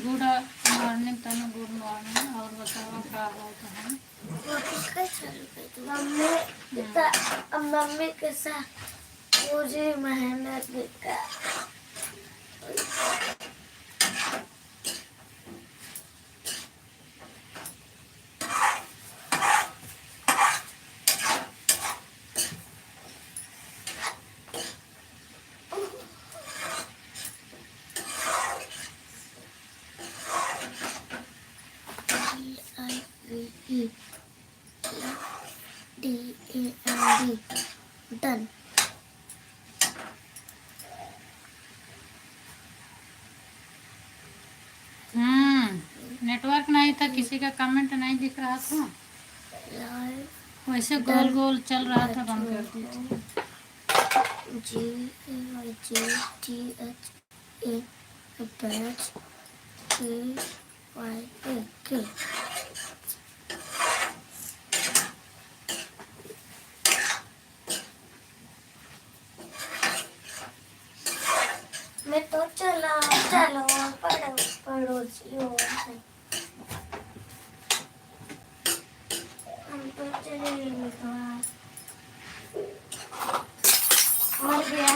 Good morning तनु, good morning. और बताओ क्या हाल है? मम्मी के साथ पूरी मेहनत का DAND डन। नेटवर्क नहीं था, किसी का कमेंट नहीं दिख रहा था, वैसे गोल गोल चल रहा था, बंद कर दीजिए। GAYGTHA batch KYK। मैं तो चलो पड़ोसियों से हम तो चले मर गया।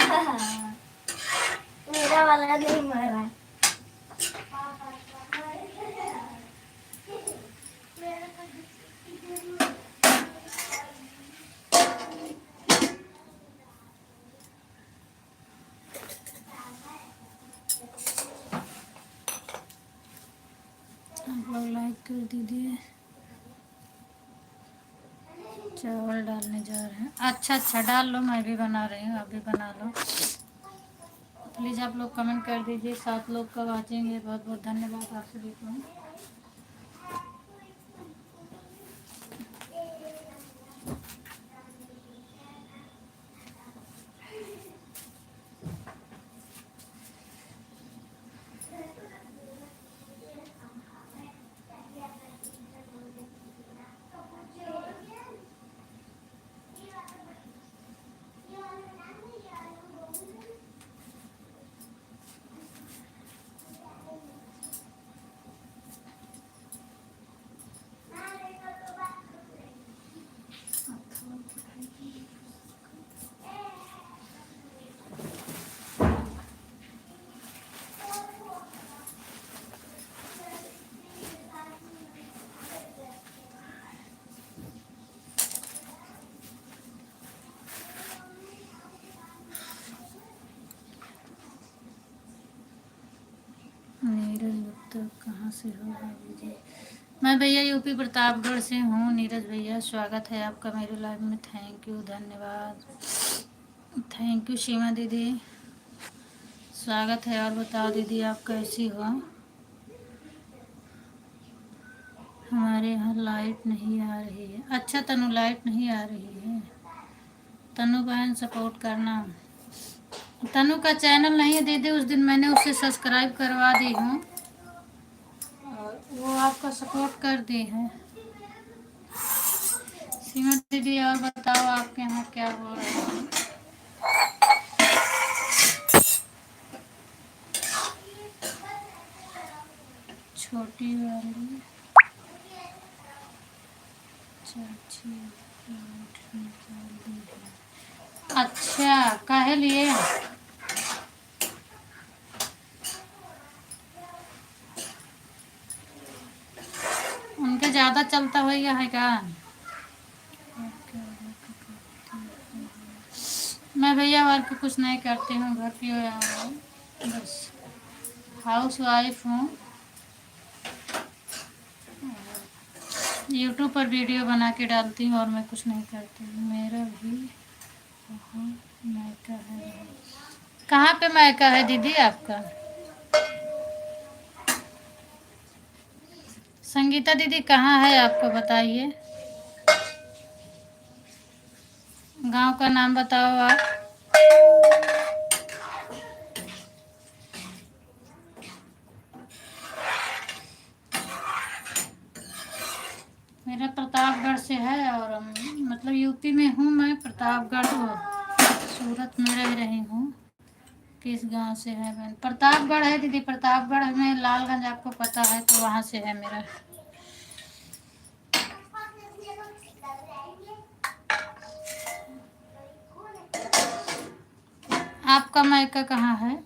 मेरा वाला नहीं मरा। आप लोग लाइक कर दीजिए। चावल डालने जा रहे हैं। अच्छा डाल लो, मैं भी बना रही हूँ, आप भी बना लो। प्लीज़ आप लोग कमेंट कर दीजिए। 7 लोग कब आ जाएंगे? बहुत बहुत धन्यवाद आप सभी को। नीरज गुप्ता कहाँ से हो भाभी जी? मैं भैया यूपी प्रतापगढ़ से हूँ। नीरज भैया, स्वागत है आपका मेरे लाइव में। थैंक यू, धन्यवाद। थैंक यू सीमा दीदी, स्वागत है। और बताओ दीदी, आप कैसी हो? हमारे यहाँ लाइट नहीं आ रही है। अच्छा तनु, लाइट नहीं आ रही है। तनु बहन सपोर्ट करना। तनु का चैनल नहीं है दीदी, उस दिन मैंने उसे सब्सक्राइब करवा दी हूँ और वो आपका सपोर्ट कर दी है। सीमा दीदी, और बताओ आपके यहाँ क्या हो रहा है? छोटी वाली चाची निकाल दी है। अच्छा, काहे लिए? उनके ज़्यादा चलता हो गया है क्या? मैं भैया वर्क कुछ नहीं करती हूँ, घर की बस हाउस वाइफ हूँ। यूट्यूब पर वीडियो बना के डालती हूँ और मैं कुछ नहीं करती हूँ। मेरा भी वहाँ मायका है। कहाँ पे मायका है दीदी आपका? संगीता दीदी कहाँ है आपका, बताइए। गांव का नाम बताओ आप। मेरा प्रतापगढ़ से है और मतलब यूपी में हूँ मैं, प्रतापगढ़ और सूरत में रह रही हूँ। किस गांव से है बहन? प्रतापगढ़ है दीदी, प्रतापगढ़ में लालगंज, आपको पता है तो वहाँ से है मेरा। आपका मायका कहाँ है?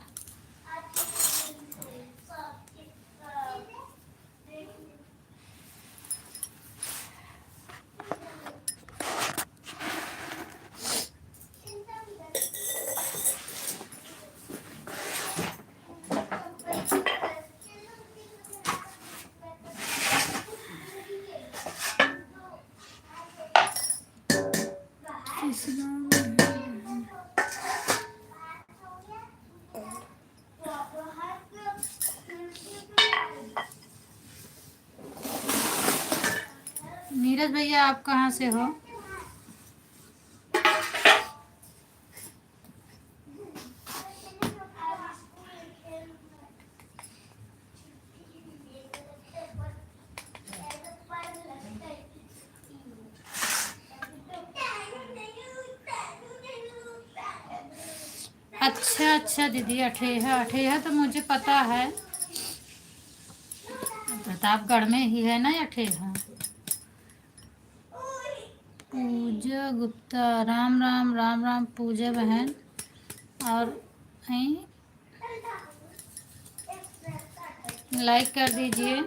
किस गाँव में है? नीरज भैया आप कहाँ से हो? अच्छा अच्छा दीदी, अठेहा, अठेहा तो मुझे पता है, प्रतापगढ़ में ही है ना अठेहा। पूजा गुप्ता, राम राम राम राम पूजा बहन। और लाइक कर दीजिए।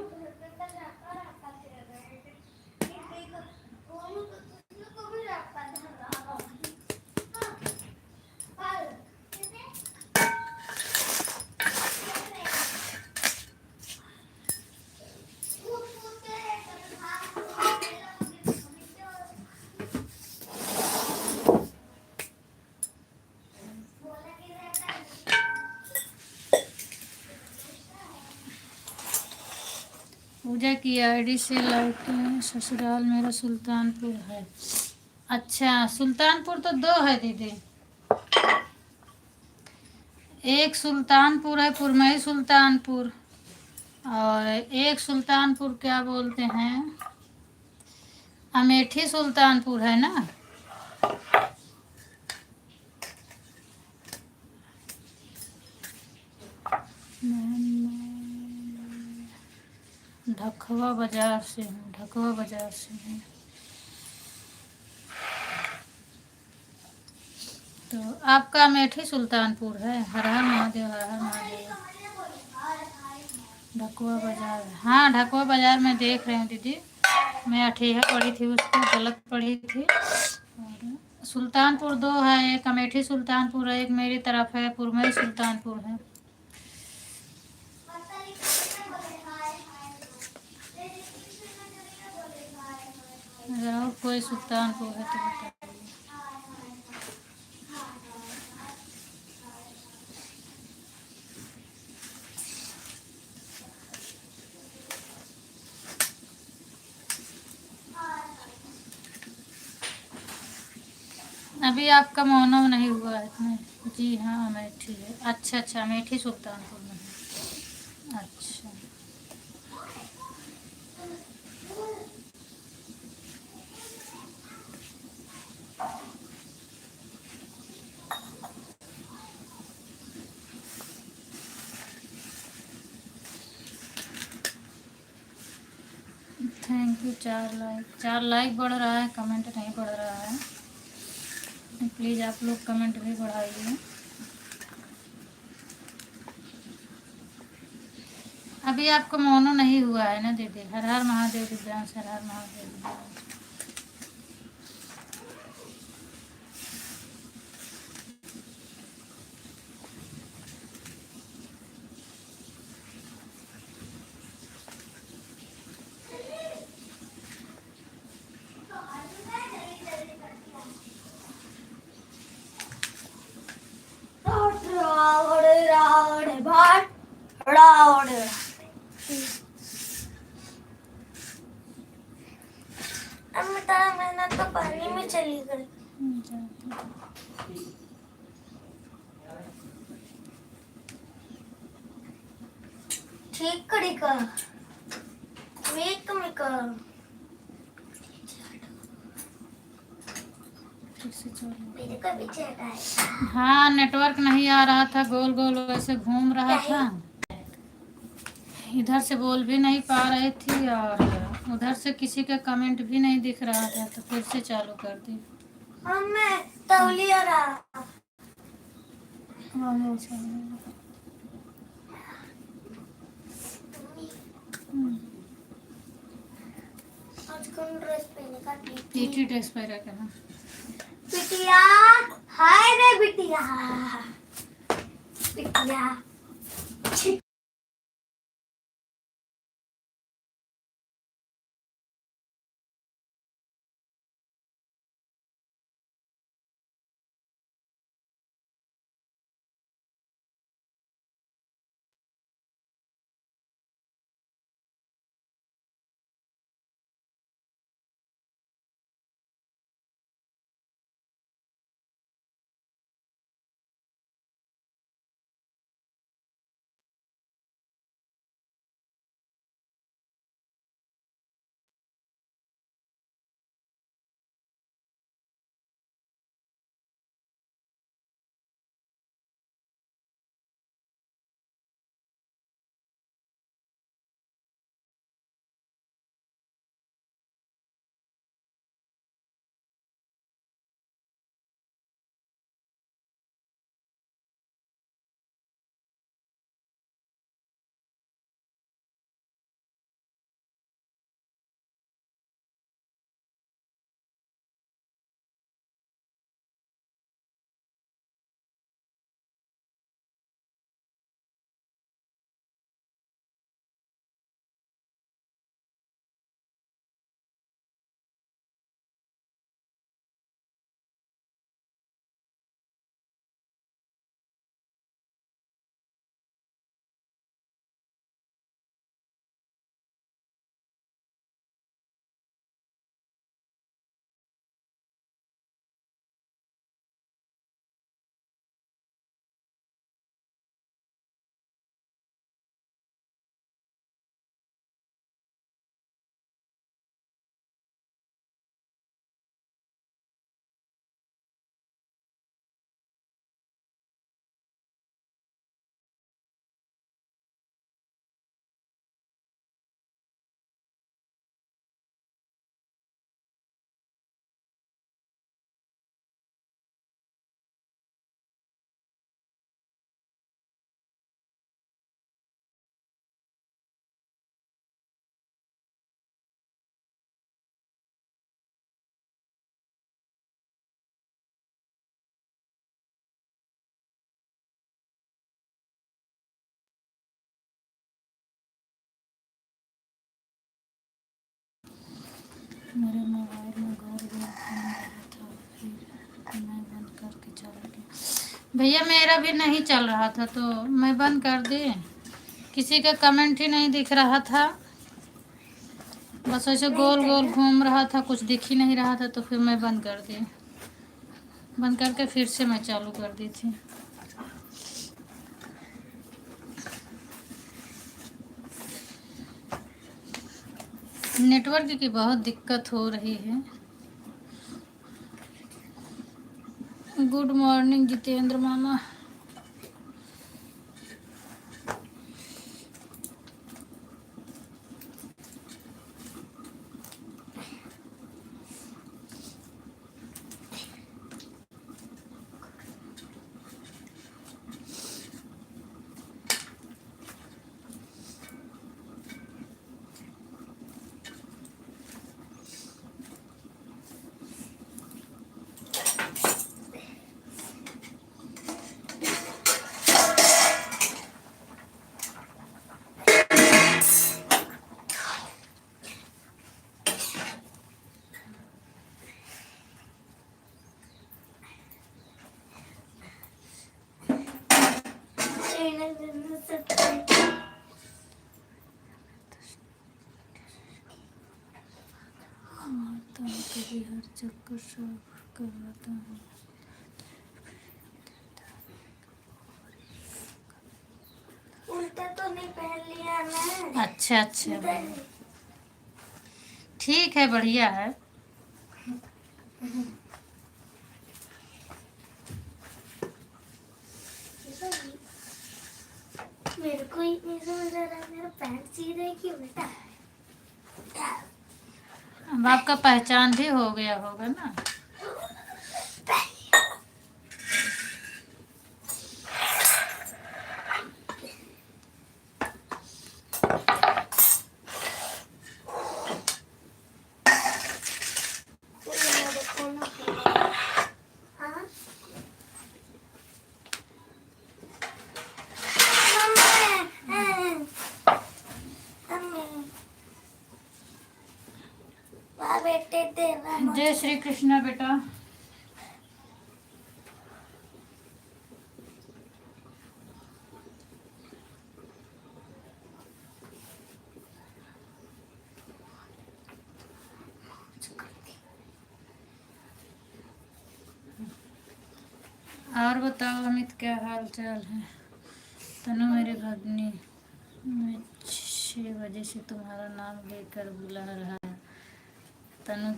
पूजा की आईडी से लाइक, ससुराल मेरा सुल्तानपुर है। अच्छा, सुल्तानपुर तो दो है दीदी, एक सुल्तानपुर है पुरमई सुल्तानपुर, और एक सुल्तानपुर क्या बोलते हैं, अमेठी सुल्तानपुर है ना। ढखवा बाजार से हूँ, ढखवा बाजार से हूँ। तो आपका अमेठी सुल्तानपुर है। हर हर महादेव, हर हर महादेव। ढकुआ बाजार, हाँ ढकुआ बाजार में देख रहे हूँ दीदी, मैं अठेहा पढ़ी थी, उसको गलत पढ़ी थी। और सुल्तानपुर दो है, एक अमेठी सुल्तानपुर है, एक मेरी तरफ है पुरमई सुल्तानपुर है। अगर और कोई सुल्तानपुर है तो बताइए। अभी आपका मौनव नहीं हुआ है इसमें। जी हाँ अमेठी है। अच्छा अच्छा, अमेठी सुल्तानपुर में है। अच्छा, थैंक यू। 4 लाइक बढ़ रहा है, कमेंट नहीं बढ़ रहा है, प्लीज़ आप लोग कमेंट भी बढ़ाइए। अभी आपको मौनो नहीं हुआ है ना दीदी। हर हर महादेव दिव्यांश, हर हर महादेव दिव्यांश। मेहनत तो पानी में चली गई। ठीक करी का वेक में का फिर से मेरे को पीछे हटाए। हाँ, नेटवर्क नहीं आ रहा था, गोल गोल वैसे घूम रहा था। इधर से बोल भी नहीं पा रही थी और उधर से किसी का कमेंट भी नहीं दिख रहा था, तो फिर से चालू कर दी। मैं तौलिया रहा। आज कौन ड्रेस पहने का? पीटी ड्रेस पहना कर। बिटिया, हाय रे बिटिया, बिटिया। मेरे मोबाइल में गोल गोल घूम रहा था, फिर मैं बंद करके चला गया। भैया मेरा भी नहीं चल रहा था तो मैं बंद कर दी। किसी का कमेंट ही नहीं दिख रहा था, बस ऐसे गोल गोल घूम रहा था, कुछ दिख ही नहीं रहा था, तो फिर मैं बंद कर दी। बंद करके फिर से मैं चालू कर दी थी। नेटवर्क की बहुत दिक्कत हो रही है। गुड मॉर्निंग जितेंद्र मामा। कभी हर चक्कर साफ करवाता हूँ। उल्टा तो नहीं पहन लिया मैं। अच्छा अच्छा, ठीक है, बढ़िया है। मेरे को ही नहीं समझ आ रहा मेरा पैंट सीधा है कि उल्टा है। अब आपका पहचान भी हो गया होगा ना। हाँ? बेटे तेरा जय श्री कृष्णा बेटा। और बताओ अमित, क्या हाल चाल है? तनु मेरे भगनी, मैं 6 बजे से तुम्हारा नाम लेकर बुला रहा है। तनु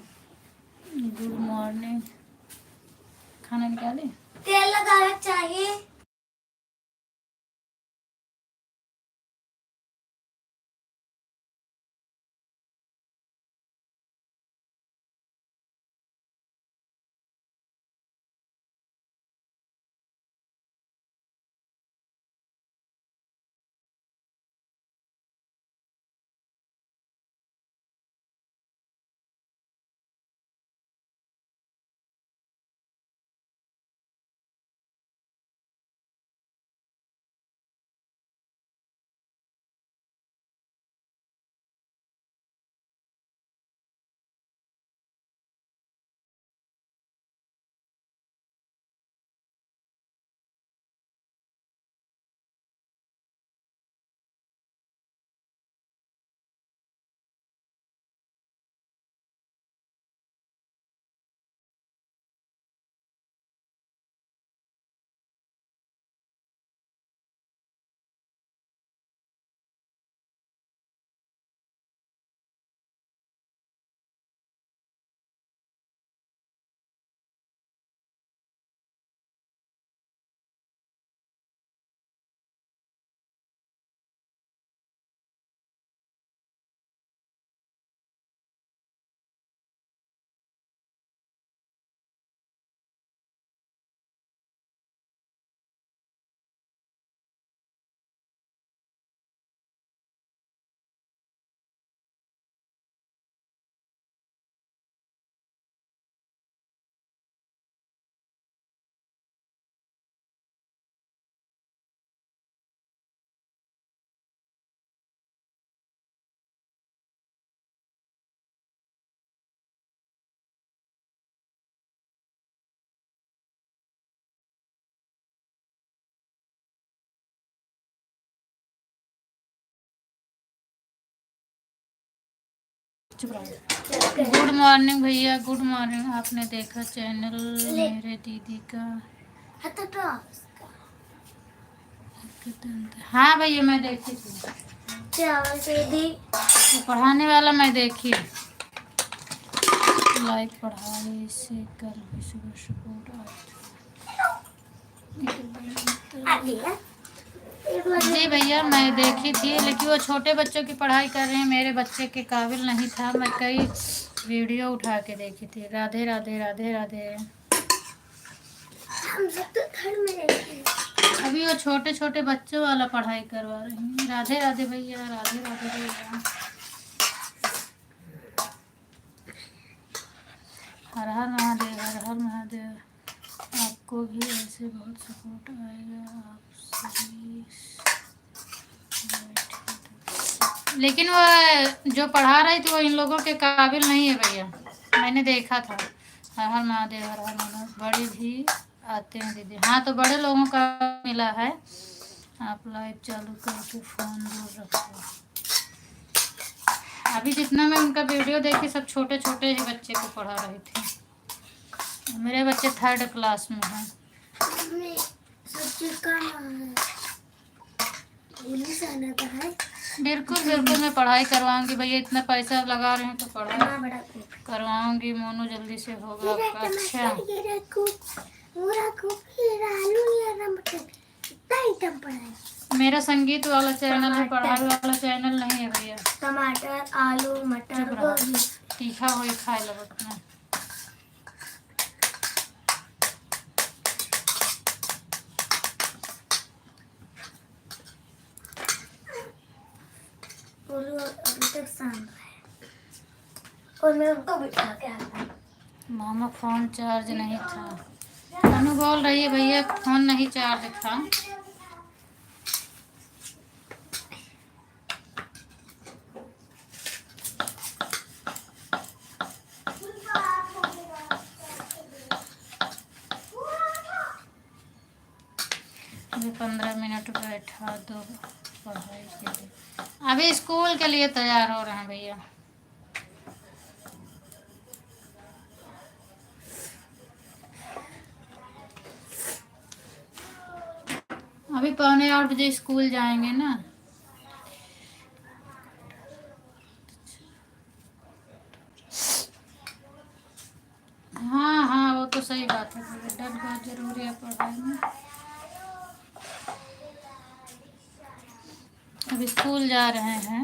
गुड मॉर्निंग। खाना निकाले? तेल लगाना चाहिए। गुड मॉर्निंग भैया, गुड मॉर्निंग। आपने देखा चैनल मेरे दीदी का? हाँ भैया मैं देखी थी। चावल सीधी वो पढ़ाने वाला मैं देखी। लाइक पढ़ाई से कल भी सुबह सपोर्ट आई। जी भैया मैं देखी थी, लेकिन वो छोटे बच्चों की पढ़ाई कर रहे हैं, मेरे बच्चे के काबिल नहीं था। मैं कई वीडियो उठा के देखी थी। राधे राधे राधे राधे। हम सब तो घर में रहते हैं। अभी वो छोटे छोटे बच्चों वाला पढ़ाई करवा रही हैं। राधे राधे भैया, राधे राधे भैया। हर हर महादेव, हर हर महादेव। आपको भी ऐसे बहुत सपोर्ट आएगा। आप सभी लेकिन वो जो पढ़ा रही थी वो इन लोगों के काबिल नहीं है भैया, मैंने देखा था। हर हर महादेव, हर हर महादेव। बड़े भी आते हैं दीदी। हाँ तो बड़े लोगों का मिला है। आप लाइव चालू करके फ़ोन दूर रखो। अभी जितना मैं उनका वीडियो देखी सब छोटे छोटे ही बच्चे को पढ़ा रही थी। मेरे बच्चे 3rd क्लास में हैं। सब्जेक्ट का नाम है इंग्लिश आना था है। बिल्कुल बिल्कुल मैं पढ़ाई करवाऊंगी भैया, इतना पैसा लगा रहे हैं तो पढ़ाई करवाऊंगी। मोनू जल्दी से होगा आपका। अच्छा मेरा मेरा संगीत वाला चैनल है, टमाटर। पढ़ाई वाला चैनल नहीं है भैया। टमाटर, आलू, मटर, चुप रहो, गोभी। तीखा हो खाए लो अपना। बोलो अभी तक शाम है और मैं उनको बिठा के आता हूँ। मामा फोन चार्ज नहीं था। अनु बोल रही है भैया फोन नहीं चार्ज था। अभी 15 मिनट बैठा दो पढ़ाई के लिए। अभी स्कूल के लिए तैयार हो रहे हैं भैया। अभी 7:45 स्कूल जाएंगे ना। हाँ हाँ वो तो सही बात है भैया, डर बहुत जरूरी है पढ़ाई में। अभी स्कूल जा रहे हैं।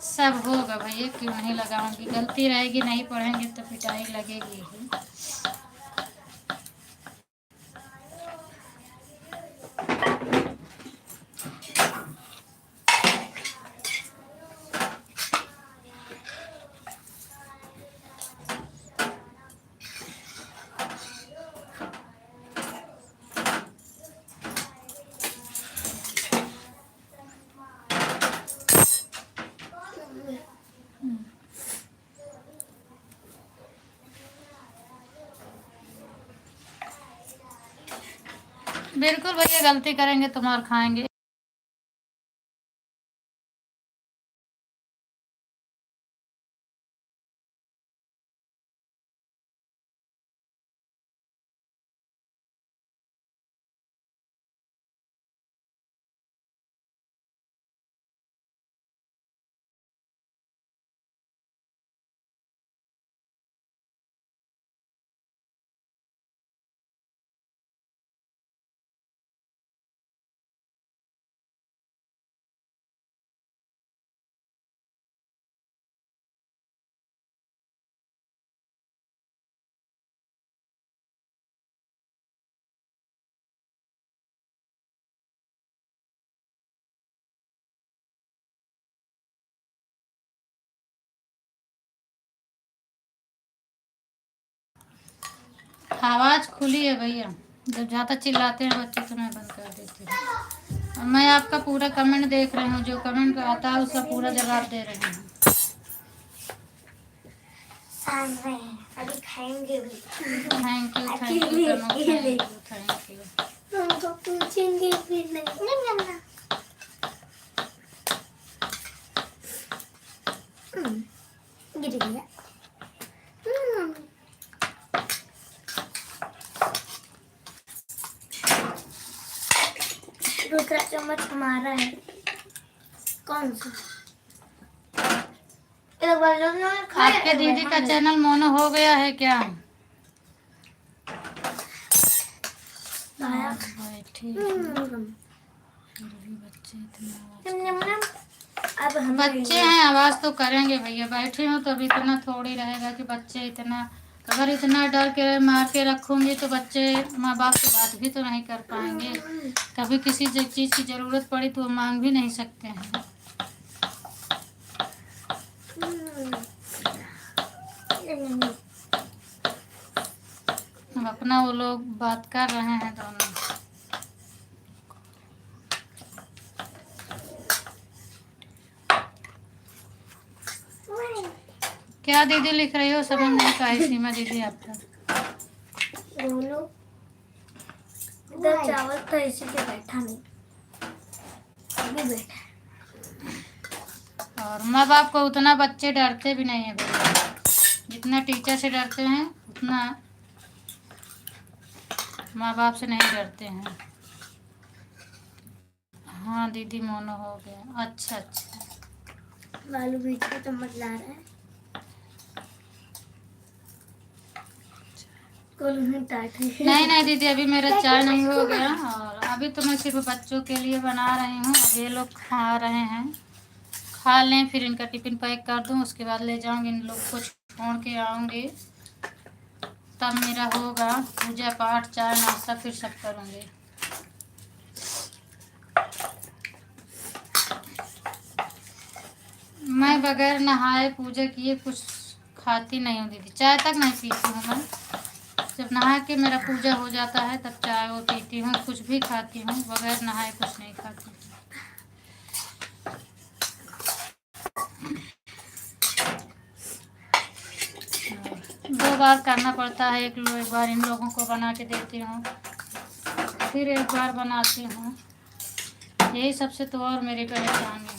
सब होगा भैया, क्यों नहीं लगाऊंगी। गलती रहेगी, नहीं पढ़ेंगे तो पिटाई लगेगी ही। बिल्कुल भैया, गलती करेंगे तो मार खाएंगे। आवाज़ खुली है भैया, जब ज़्यादा चिल्लाते हैं बच्चे तो मैं बंद कर देती हूँ। और मैं आपका पूरा कमेंट देख रही हूँ, जो कमेंट आता है उसका पूरा जवाब दे रही हूँ। शाम में अभी खाएंगे भी। थैंक यू अकेले अकेले थैंक यू। हमको पूछेंगे भी नहीं। गिर गया। दूसरा चम्मच हमारा है। कौन सा? आपके दीदी का चैनल मोनो हो गया है क्या? ठीक है। अब हम बच्चे हैं, आवाज़ तो करेंगे भैया। बैठे हो तो अभी इतना थोड़ी रहेगा कि बच्चे इतना, अगर इतना डर के मार के रखूंगी तो बच्चे माँ बाप की बात भी तो नहीं कर पाएंगे। कभी किसी चीज़ की ज़रूरत पड़ी तो वो मांग भी नहीं सकते हैं। अब अपना वो लोग बात कर रहे हैं दोनों। क्या दीदी लिख रही हो, समझ नहीं पाई सीमा दीदी आपका। इधर चावल था इसीलिए बैठा नहीं, अभी बैठा। और माँ बाप को उतना बच्चे डरते भी नहीं है भैया, जितना टीचर से डरते हैं उतना माँ बाप से नहीं डरते हैं। हाँ दीदी मोनो हो गया। अच्छा अच्छा। बालू बीच में चम्मच ला रहा है। नहीं नहीं दीदी, अभी मेरा चाय नहीं हो गया, और अभी तो मैं सिर्फ बच्चों के लिए बना रही हूँ। अब ये लोग खा रहे हैं, खा लें फिर इनका टिफिन पैक कर दूँ, उसके बाद ले जाऊँगी, इन लोग को छोड़ के आऊँगी, तब मेरा होगा पूजा पाठ, चाय नाश्ता फिर सब करूँगी। मैं बगैर नहाए पूजा किए कुछ खाती नहीं हूँ दीदी, चाय तक नहीं पीती हूँ मैं। जब नहा के मेरा पूजा हो जाता है तब चाय वो पीती हूँ, कुछ भी खाती हूँ, बगैर नहाए कुछ नहीं खाती। 2 बार करना पड़ता है, एक बार इन लोगों को बना के देती हूँ, फिर एक बार बनाती हूँ, यही सबसे तो और मेरी परेशानी है।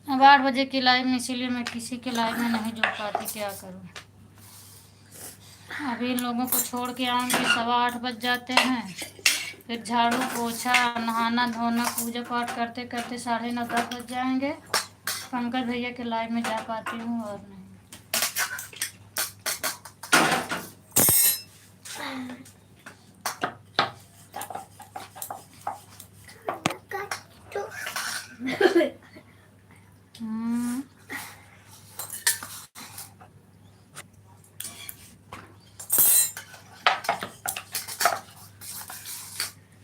अब 8 बजे की लाइव में, इसीलिए मैं किसी के लाइव में नहीं जुड़ पाती, क्या करूँ। अभी इन लोगों को छोड़ के आऊँगी, 7:15 बज जाते हैं, फिर झाड़ू पोछा नहाना धोना पूजा पाठ करते करते 9:30 10 बज जाएंगे। पंकज भैया के लाइव में जा पाती हूँ और नहीं।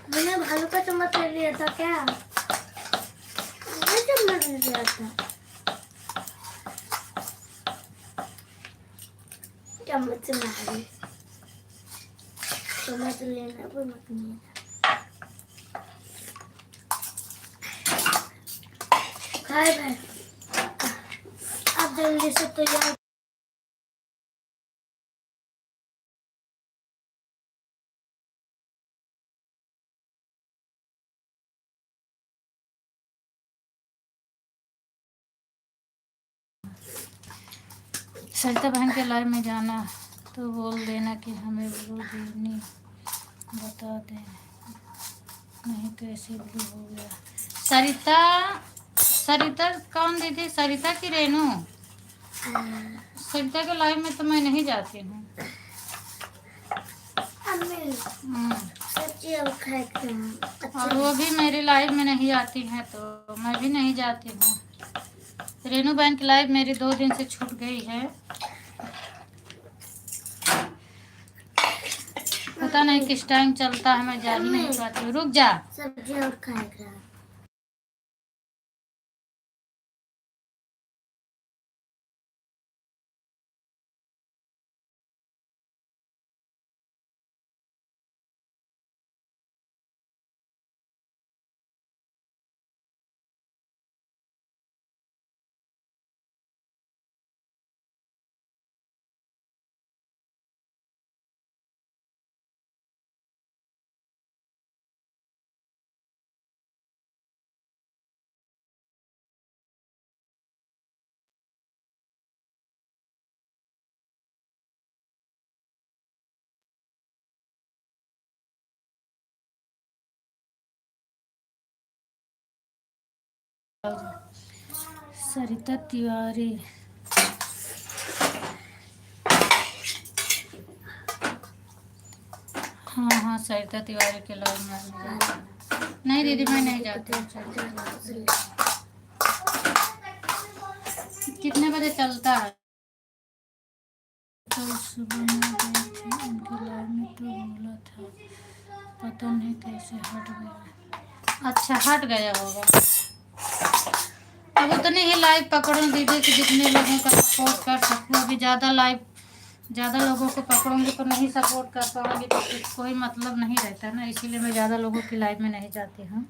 मैंने भालू का चम्मच ले लिया था क्या? मैं चम्मच ले लिया था। चम्मच से मारी, चम्मच लेना कोई मत नहीं है। खाए भाई, अब जल्दी से तैयार। सरिता बहन के लाइव में जाना तो बोल देना कि हमें ब्लू देनी बता दें, नहीं तो ऐसे ब्लू हो गया। सरिता, सरिता कौन दीदी? सरिता की रेनू? सरिता के लाइव में तो मैं नहीं जाती हूँ। और वो भी मेरी लाइव में नहीं आती हैं, तो मैं भी नहीं जाती हूँ। रेनू बहन की लाइव मेरी 2 दिन से छूट गई है, पता नहीं किस टाइम चलता है, मैं जा ही नहीं पाती हूँ। रुक जा, सब्जी और खाएगा। सरिता तिवारी, हाँ हाँ सरिता तिवारी के लाइव में नहीं दीदी, मैं नहीं जाती हूँ। कितने बजे चलता है? तो सुबह में गई थी उनके लाइव में तो बोला था, पता नहीं कैसे हट गया। अच्छा हट गया होगा। अब उतनी ही लाइव पकड़ूं दीदी कि जितने लोगों का सपोर्ट कर सकूं। अभी ज़्यादा लोगों को पकड़ूंगी तो नहीं सपोर्ट कर पाऊंगी, तो कोई मतलब नहीं रहता ना, इसीलिए मैं ज़्यादा लोगों की लाइव में नहीं जाती हूँ।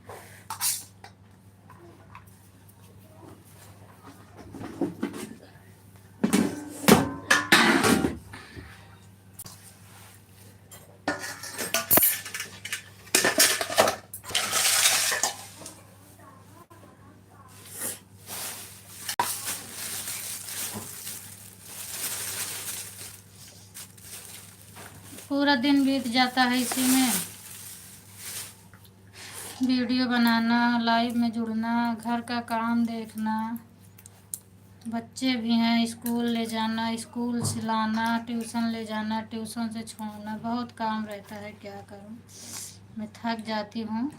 पूरा दिन बीत जाता है इसी में, वीडियो बनाना, लाइव में जुड़ना, घर का काम देखना, बच्चे भी हैं, स्कूल ले जाना, स्कूल से लाना, ट्यूशन ले जाना, ट्यूशन से छोड़ना, बहुत काम रहता है। क्या करूं, मैं थक जाती हूँ।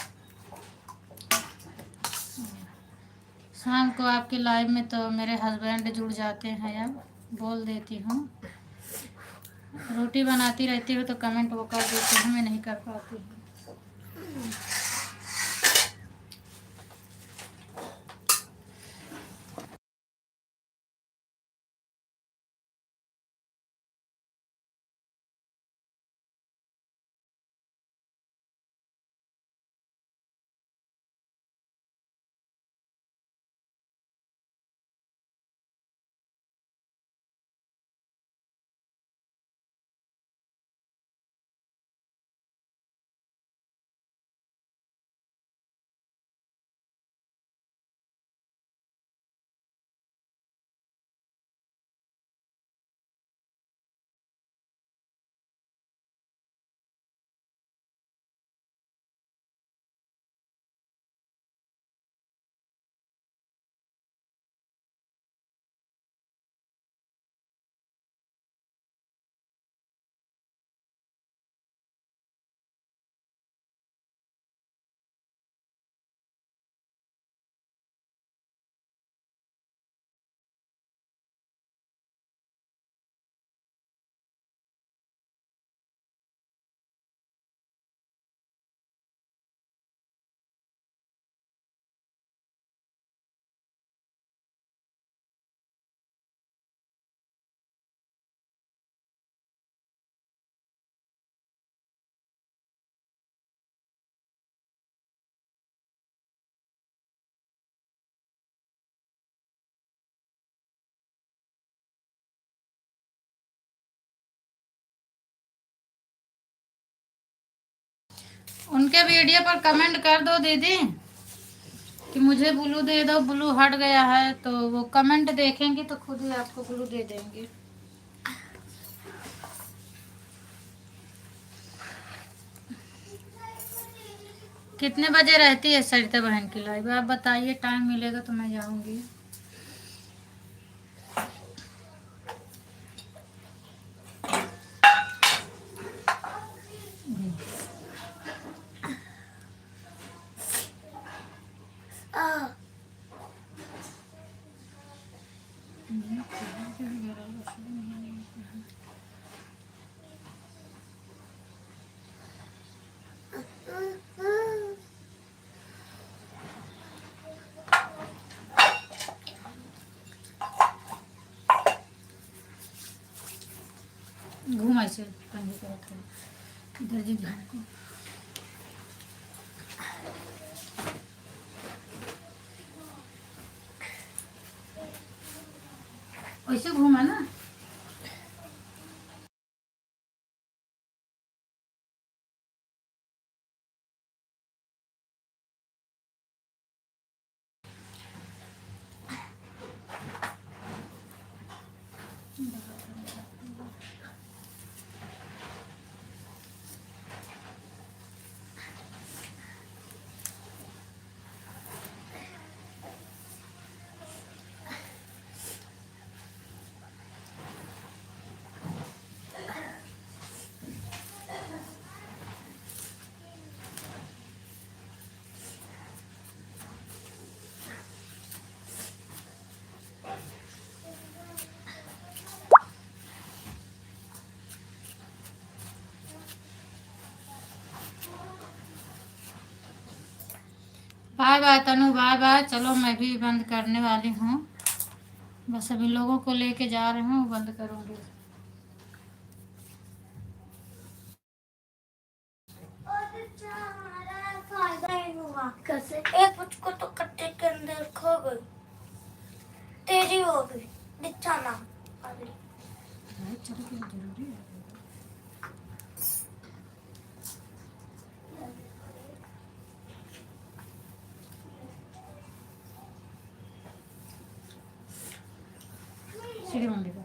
शाम को आपके लाइव में तो मेरे हस्बैंड जुड़ जाते हैं, अब बोल देती हूँ। रोटी बनाती रहती हूँ तो कमेंट वो कर देते हैं, मैं नहीं कर पाती हूँ। उनके वीडियो पर कमेंट कर दो दीदी कि मुझे ब्लू दे दो, ब्लू हट गया है, तो वो कमेंट देखेंगी तो खुद ही आपको ब्लू दे देंगे। कितने बजे रहती है सरिता बहन की लाइव, आप बताइए, टाइम मिलेगा तो मैं जाऊंगी। घूम ऐसे पंजे पे रखो, इधर जी ध्यान को। ऐसे घूमा ना। बाय बाय तनु, बाय बाय। चलो मैं भी बंद करने वाली हूँ, बस अभी लोगों को लेके जा रही हूँ, बंद करूँगी। कैसे एक मुझको तो कट्टे के अंदर खो गई, तेरी हो गई दिखाना अगली। चलो क्या जरूरी है। सीढ़ी मंडी का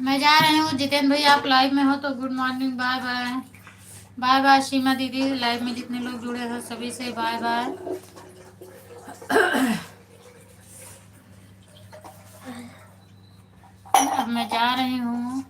मैं जा रही हूँ। जितेंद्र भैया आप लाइव में हो तो good morning, bye bye. Bye bye Seema दीदी, लाइव में जितने लोग जुड़े हैं सभी से बाय बाय। अब मैं जा रही हूँ।